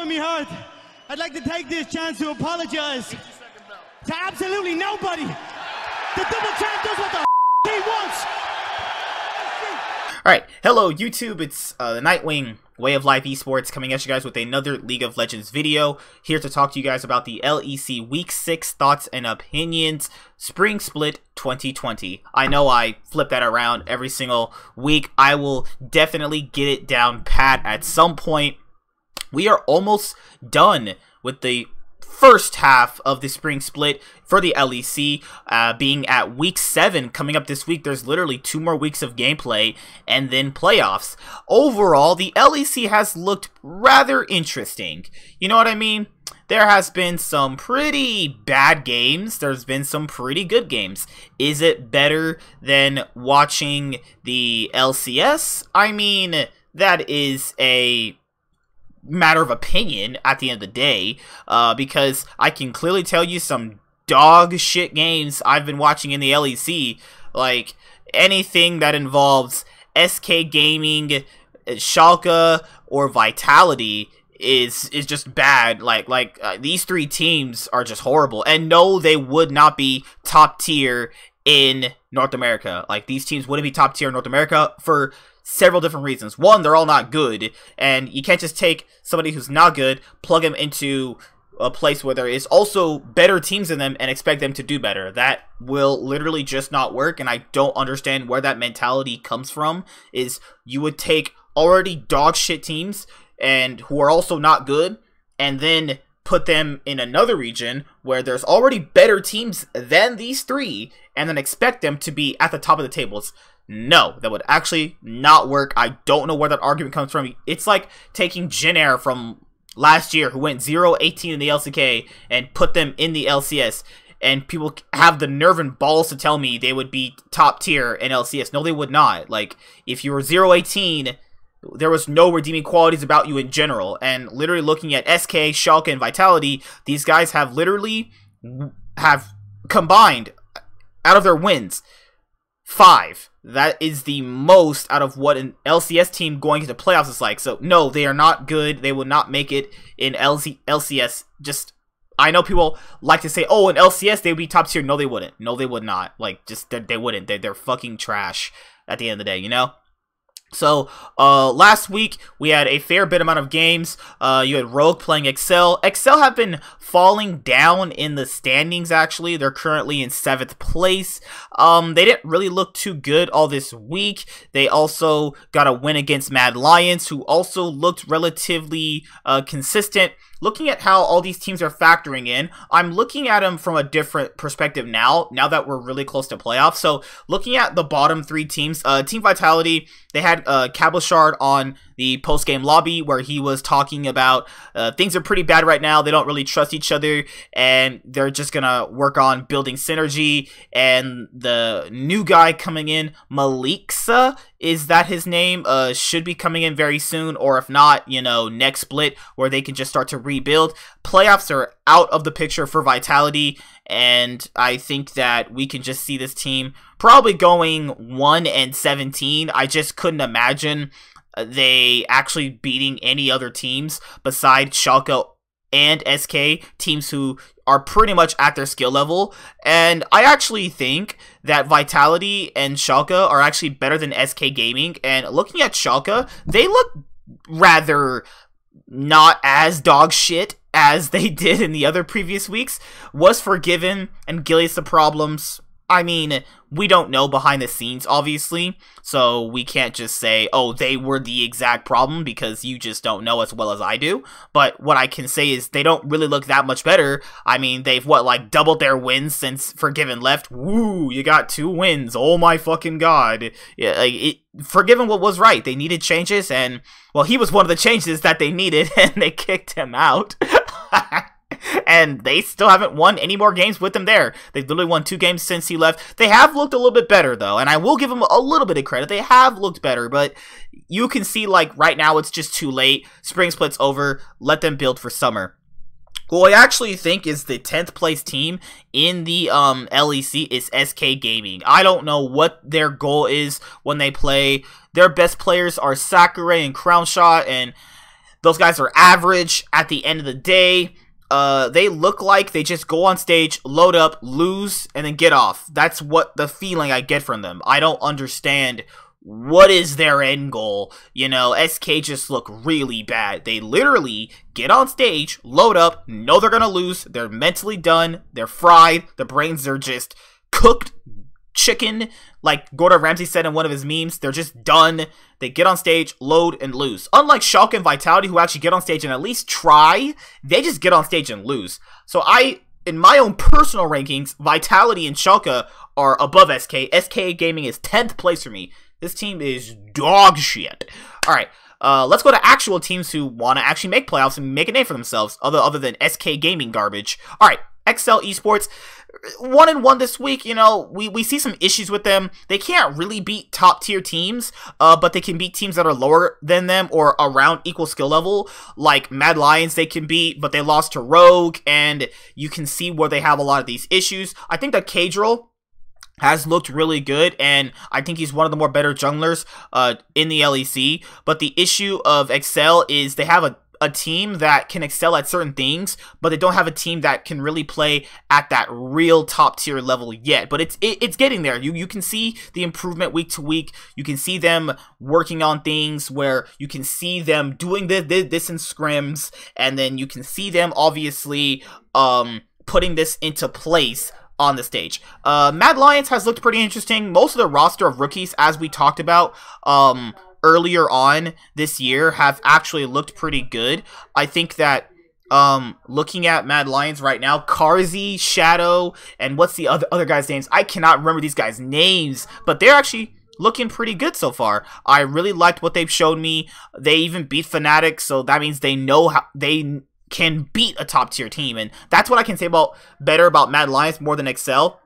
having me hurt. I'd like to take this chance to apologize to absolutely nobody. The double champ does what the he wants. Alright, hello YouTube, it's the Nightwing Way of Life Esports coming at you guys with another League of Legends video. Here to talk to you guys about the LEC Week 6 thoughts and opinions, Spring Split 2020. I know I flip that around every single week. I will definitely get it down pat at some point. We are almost done with the first half of the Spring Split for the LEC, being at week 7 coming up this week. There's literally 2 more weeks of gameplay and then playoffs. Overall, the LEC has looked rather interesting. You know what I mean? There has been some pretty bad games. There's been some pretty good games. Is it better than watching the LCS? I mean, that is a matter of opinion at the end of the day, because I can clearly tell you some dog shit games I've been watching in the LEC. Like anything that involves SK Gaming, Schalke, or Vitality is just bad. Like these 3 teams are just horrible, and no, they would not be top tier in North America. Like, these teams wouldn't be top tier in North America for several different reasons. One, they're all not good, and you can't just take somebody who's not good, plug them into a place where there is also better teams than them and expect them to do better. That will literally just not work, and I don't understand where that mentality comes from. Is you would take already dog shit teams and who are also not good, and then put them in another region where there's already better teams than these 3, and then expect them to be at the top of the tables. No, that would actually not work. I don't know where that argument comes from. It's like taking Jin from last year, who went 0-18 in the LCK, and put them in the LCS, and people have the nerve and balls to tell me they would be top tier in LCS. No, they would not. Like, if you were 0-18, there was no redeeming qualities about you in general. And literally looking at SK, Schalke, and Vitality, these guys have literally combined out of their wins 5. That is the most out of what an LCS team going into playoffs is like. So no, they are not good. They would not make it in LCS. Just, I know people like to say, oh, in LCS they would be top tier. No, they wouldn't. No, they would not. Like, just they wouldn't. They're fucking trash at the end of the day, you know? So, last week, we had a fair bit amount of games. You had Rogue playing Excel. Excel have been falling down in the standings, actually. They're currently in 7th place. They didn't really look too good all this week. They also got a win against Mad Lions, who also looked relatively consistent. Looking at how all these teams are factoring in, I'm looking at them from a different perspective now that we're really close to playoffs. So, looking at the bottom 3 teams, Team Vitality, they had Cableshard on the post-game lobby where he was talking about things are pretty bad right now. They don't really trust each other, and they're just gonna work on building synergy. And the new guy coming in, Maliksa, is that his name? Should be coming in very soon, or if not, you know, next split where they can just start to rebuild. Playoffs are out of the picture for Vitality, and I think that we can just see this team probably going 1-17. I just couldn't imagine they actually beating any other teams besides Schalke and SK, teams who are pretty much at their skill level. And I actually think that Vitality and Schalke are actually better than SK Gaming. And looking at Schalke, they look rather not as dog shit as they did in the other previous weeks. Was Forgiven and Gilius the problems? I mean, we don't know behind the scenes, obviously, so we can't just say, oh, they were the exact problem, because you just don't know as well as I do. But what I can say is they don't really look that much better. I mean, they've, like, doubled their wins since Forgiven left. Woo, you got 2 wins. Oh my fucking god. Yeah, like, Forgiven was right. They needed changes, and, well, he was one of the changes that they needed, and they kicked him out. And they still haven't won any more games with him there. They've literally won 2 games since he left. They have looked a little bit better, though, and I will give them a little bit of credit. They have looked better, but you can see, like, right now it's just too late. Spring Split's over. Let them build for summer. Who I actually think is the 10th place team in the LEC is SK Gaming. I don't know what their goal is when they play. Their best players are Sakurai and Crownshot, and Those guys are average at the end of the day. They look like they just go on stage, load up, lose, and then get off. That's what the feeling I get from them. I don't understand what is their end goal. You know, SK just look really bad. They literally get on stage, load up, know they're gonna lose, they're mentally done, they're fried, their brains are just cooked chicken, like Gordon Ramsay said in one of his memes. They're just done. They get on stage, load, and lose. Unlike Schalke and Vitality, who actually get on stage and at least try, they just get on stage and lose. So in my own personal rankings, Vitality and Schalke are above SK. SK Gaming is 10th place for me. This team is dog shit. Alright, let's go to actual teams who want to actually make playoffs and make a name for themselves, other than SK Gaming garbage. Alright, XL Esports, 1-1 this week. You know, we see some issues with them. They can't really beat top tier teams, but they can beat teams that are lower than them or around equal skill level, like Mad Lions they can beat, but they lost to Rogue, and you can see where they have a lot of these issues. I think that Kadril has looked really good, and I think he's one of the more better junglers in the LEC, but the issue of Excel is they have a team that can excel at certain things, but they don't have a team that can really play at that real top tier level yet. But it's getting there. You can see the improvement week to week. You can see them working on things where you can see them doing this in scrims, and then you can see them obviously putting this into place on the stage. Mad Lions has looked pretty interesting. Most of the roster of rookies, as we talked about earlier on this year, have actually looked pretty good. I think that looking at Mad Lions right now, Karzi, Shadow, and what's the other guys' names? I cannot remember these guys' names, but they're actually looking pretty good so far. I really liked what they've shown me. They even beat Fnatic, so that means they know how they can beat a top tier team, and that's what I can say better about Mad Lions more than Excel,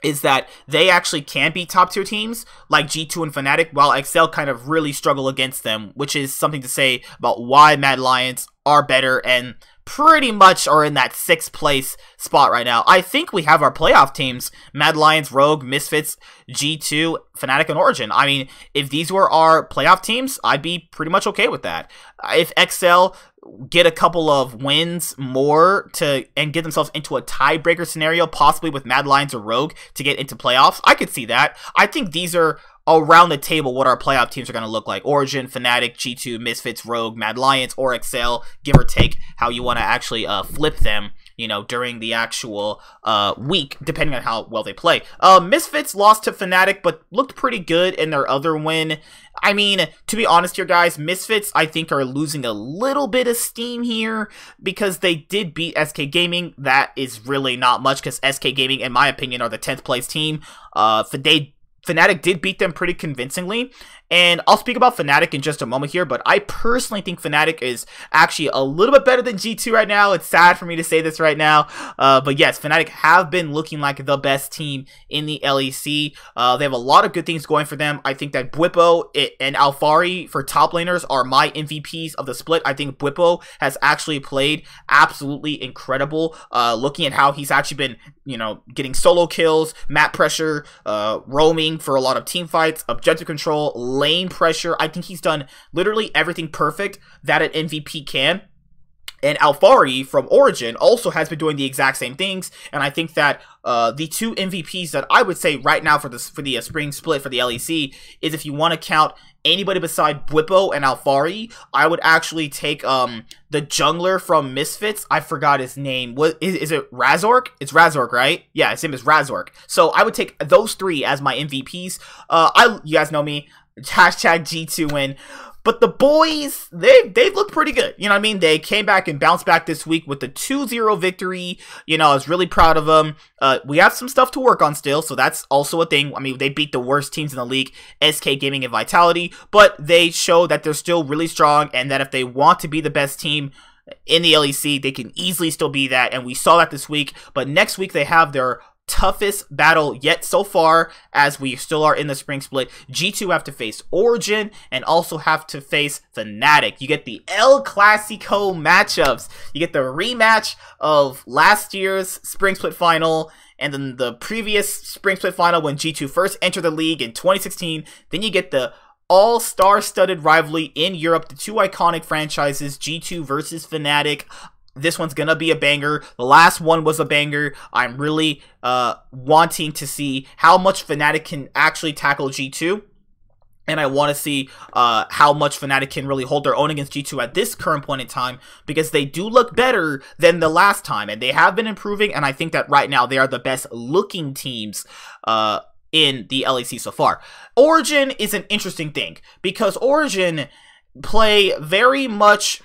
is that they actually can beat top tier teams like G2 and Fnatic, while Excel kind of really struggle against them, which is something to say about why Mad Lions are better and pretty much are in that 6th place spot right now. I think we have our playoff teams: Mad Lions, Rogue, Misfits, G2, Fnatic, and Origin. I mean, if these were our playoff teams, I'd be pretty much okay with that. If Excel get a couple of wins more and get themselves into a tiebreaker scenario, possibly with Mad Lions or Rogue, to get into playoffs, I could see that. I think these are around the table what our playoff teams are going to look like: Origin, Fnatic, G2, Misfits, Rogue, Mad Lions, or Excel, give or take how you want to actually flip them, you know, during the actual week, depending on how well they play. Misfits lost to Fnatic, but looked pretty good in their other win. I mean, to be honest here, guys, Misfits, I think, are losing a little bit of steam here because they did beat SK Gaming. That is really not much because SK Gaming, in my opinion, are the 10th place team. Fnatic did beat them pretty convincingly, and I'll speak about Fnatic in just a moment here, but I personally think Fnatic is actually a little bit better than G2 right now. It's sad for me to say this right now, but yes, Fnatic have been looking like the best team in the LEC. They have a lot of good things going for them. I think that Bwipo and Alfari for top laners are my MVPs of the split. I think Bwipo has actually played absolutely incredible, looking at how he's actually been, you know, getting solo kills, map pressure, roaming for a lot of team fights, objective control, lane pressure. I think he's done literally everything perfect that an MVP can. And Alfari from Origin also has been doing the exact same things, and I think that the two MVPs that I would say right now for the spring split for the LEC is, if you want to count anybody beside Bwipo and Alfari, I would actually take the jungler from Misfits. I forgot his name. What is it? Razork? It's Razork, right? Yeah, his name is Razork. So I would take those three as my MVPs. You guys know me. Hashtag G2 win. But the boys, they've looked pretty good. You know what I mean? They came back and bounced back this week with the 2-0 victory. You know, I was really proud of them. We have some stuff to work on still, so that's also a thing. I mean, they beat the worst teams in the league, SK Gaming and Vitality, but they show that they're still really strong, and that if they want to be the best team in the LEC, they can easily still be that, and we saw that this week. But next week, they have their toughest battle yet so far, as we still are in the spring split. G2 have to face Origin and also have to face Fnatic. You get the El Clasico matchups. You get the rematch of last year's spring split final and then the previous spring split final when G2 first entered the league in 2016. Then you get the all star-studded rivalry in Europe. The two iconic franchises, G2 versus Fnatic. This one's gonna be a banger. The last one was a banger. I'm really wanting to see how much Fnatic can actually tackle G2. And I want to see how much Fnatic can really hold their own against G2 at this current point in time, because they do look better than the last time, and they have been improving, and I think that right now they are the best looking teams in the LEC so far. Origin is an interesting thing, because Origin play very much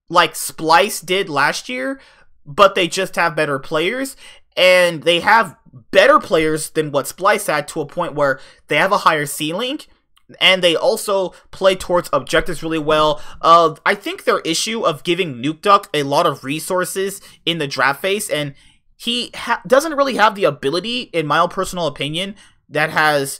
like Splice did last year, but they just have better players, and they have better players than what Splice had, to a point where they have a higher ceiling, and they also play towards objectives really well. I think their issue of giving Nukeduck a lot of resources in the draft phase, and he doesn't really have the ability, in my own personal opinion, that has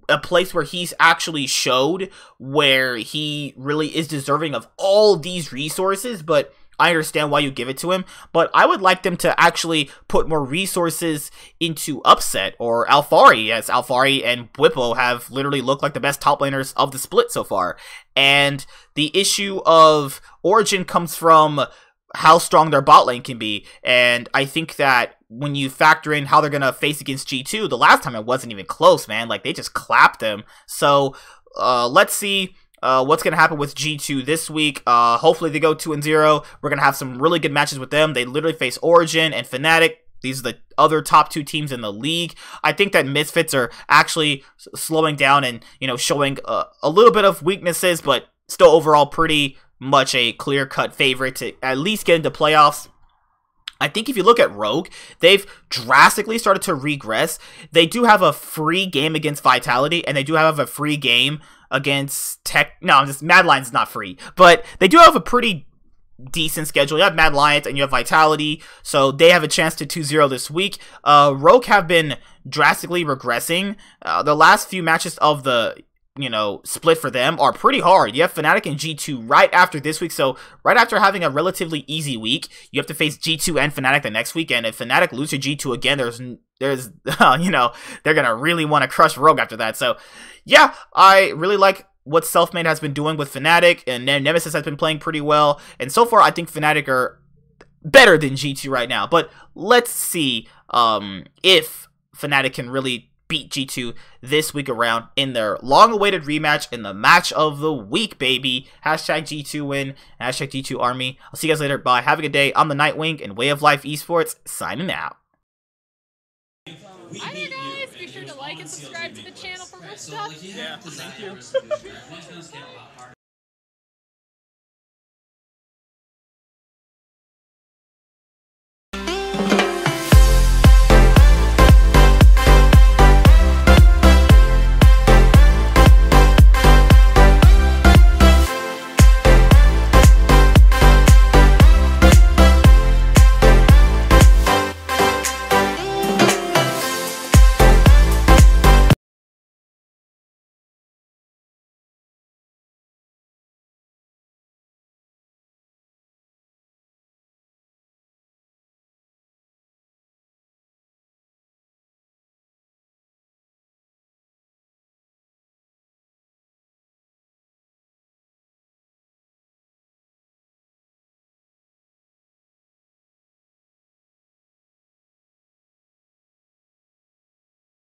a place where he's actually showed where he really is deserving of all these resources. But I understand why you give it to him, but I would like them to actually put more resources into Upset or Alphari, as Alphari and Bwipo have literally looked like the best top laners of the split so far. And the issue of Origin comes from how strong their bot lane can be, and I think that when you factor in how they're gonna face against G2, the last time it wasn't even close, man. Like, they just clapped them. So let's see what's going to happen with G2 this week. Hopefully they go 2-0. We're going to have some really good matches with them. They literally face Origin and Fnatic. These are the other top two teams in the league. I think that Misfits are actually slowing down and, you know, showing a little bit of weaknesses, but still overall pretty much a clear-cut favorite to at least get into playoffs. I think if you look at Rogue, they've drastically started to regress. They do have a free game against Vitality, and they do have a free game against Tech. No, Mad Lion's not free, but they do have a pretty decent schedule. You have Mad Lions and you have Vitality, so they have a chance to 2-0 this week. Rogue have been drastically regressing. The last few matches of the split for them are pretty hard. You have Fnatic and G2 right after this week, so right after having a relatively easy week, you have to face G2 and Fnatic the next week, and if Fnatic lose to G2 again, there's they're gonna really want to crush Rogue after that. So yeah, I really like what Selfmade has been doing with Fnatic, and Nemesis has been playing pretty well, and so far I think Fnatic are better than G2 right now, but let's see if Fnatic can really beat G2 this week around in their long-awaited rematch in the match of the week, baby. Hashtag G2 win, hashtag G2 army. I'll see you guys later. Bye. Have a good day. I'm the Nightwing, and Way of Life Esports signing out. Hi there, guys. Be sure to like and subscribe to the channel for more stuff. Yeah, thank you.